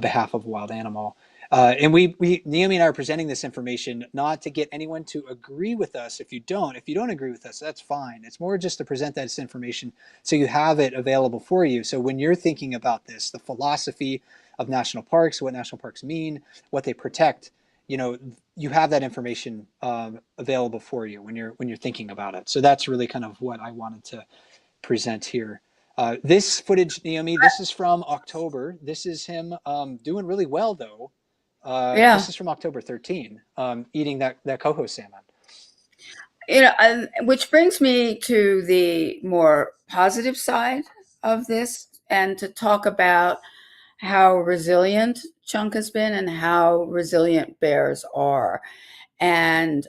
behalf of a wild animal. And Naomi and I are presenting this information not to get anyone to agree with us. If you don't agree with us, that's fine. It's more just to present that information so you have it available for you. So when you're thinking about this, the philosophy of national parks, what national parks mean, what they protect, you have that information available for you when you're thinking about it. So that's really kind of what I wanted to present here. This footage, Naomi, this is from October. This is him doing really well, though. Yeah. This is from October 13, eating that coho salmon. Which brings me to the more positive side of this, and to talk about how resilient Chunk has been and how resilient bears are. And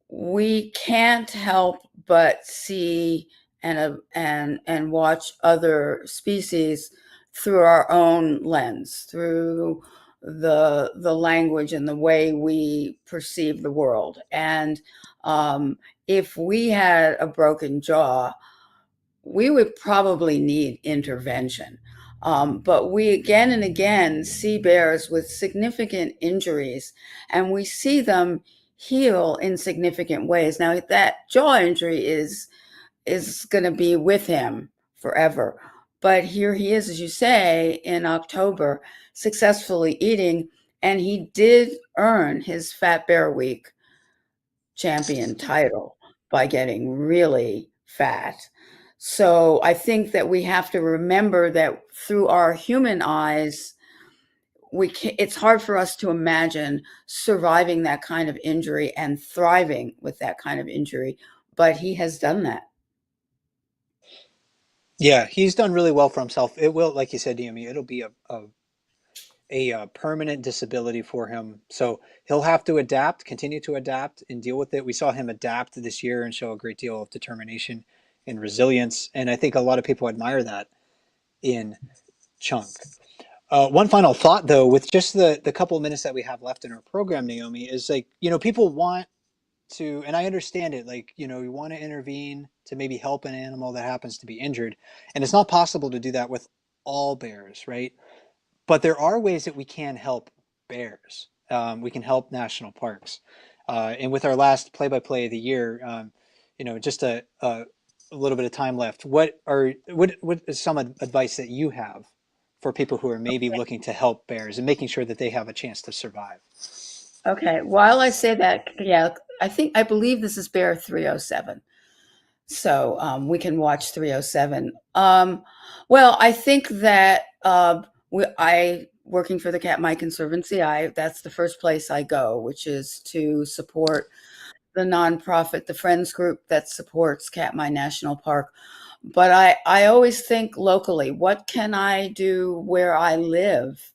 we can't help but see and watch other species through our own lens, through the language and the way we perceive the world. And um, if we had a broken jaw, we would probably need intervention. But we again and again see bears with significant injuries, and we see them heal in significant ways. Now, that jaw injury is going to be with him forever. But here he is, as you say, in October, successfully eating, and he did earn his Fat Bear Week champion title by getting really fat. So I think that we have to remember that through our human eyes, it's hard for us to imagine surviving that kind of injury and thriving with that kind of injury, but he has done that. Yeah, he's done really well for himself. It will, like you said, Naomi, it'll be a permanent disability for him. So he'll have to adapt, continue to adapt, and deal with it. We saw him adapt this year and show a great deal of determination and resilience, and I think a lot of people admire that in Chunk. One final thought, though, with just the couple of minutes that we have left in our program, Naomi, is like, people want to, and I understand it, like, you want to intervene to maybe help an animal that happens to be injured. And it's not possible to do that with all bears, right? But there are ways that we can help bears. We can help national parks. And with our last play-by-play of the year, just a little bit of time left. What is some advice that you have for people who are maybe looking to help bears and making sure that they have a chance to survive? Okay, while I say that, yeah, I believe this is Bear 307. So we can watch 307. Well, I think that I working for the Katmai Conservancy. I That's the first place I go, which is to support the nonprofit, the Friends group that supports Katmai National Park. But I always think locally. What can I do where I live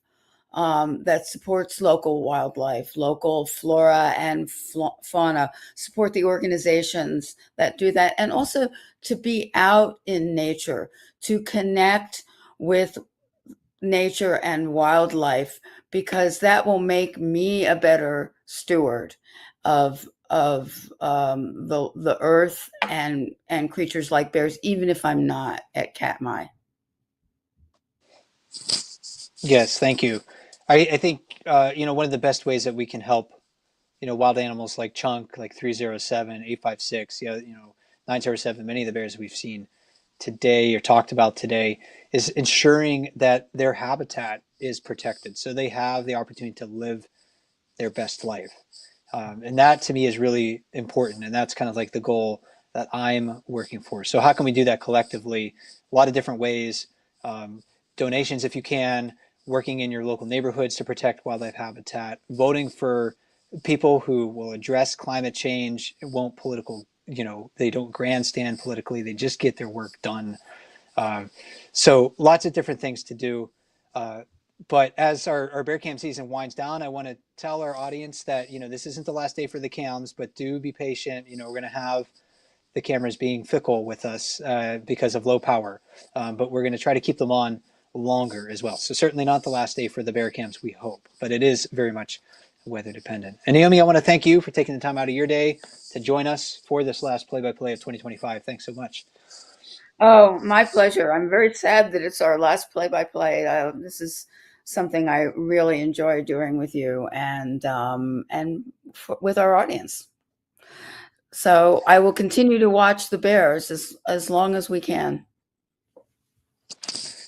that supports local wildlife, local flora and fauna, support the organizations that do that, and also to be out in nature, to connect with nature and wildlife, because that will make me a better steward of the earth and creatures like bears, even if I'm not at Katmai. Yes, thank you. I think one of the best ways that we can help wild animals like chunk, like 307, 856, 907, many of the bears we've seen today or talked about today, is ensuring that their habitat is protected so they have the opportunity to live their best life. And that to me is really important. And that's kind of like the goal that I'm working for. So, how can we do that collectively? A lot of different ways. Donations, if you can, working in your local neighborhoods to protect wildlife habitat, voting for people who will address climate change. It won't political, they don't grandstand politically, they just get their work done. Uh, so, lots of different things to do. Uh, but as our bear cam season winds down, I want to tell our audience that this isn't the last day for the cams, but do be patient. We're going to have the cameras being fickle with us because of low power, but we're going to try to keep them on longer as well. So certainly not the last day for the bear cams, we hope, but it is very much weather dependent. And Naomi, I want to thank you for taking the time out of your day to join us for this last play-by-play of 2025. Thanks so much. Oh, my pleasure. I'm very sad that it's our last play-by-play. This is something I really enjoy doing with you and with our audience. So I will continue to watch the Bears as long as we can.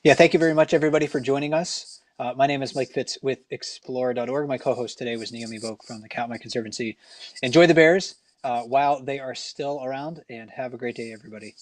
Yeah, thank you very much, everybody, for joining us. My name is Mike Fitz with Explore.org. My co-host today was Naomi Boak from the Katmai Conservancy. Enjoy the Bears while they are still around, and have a great day, everybody.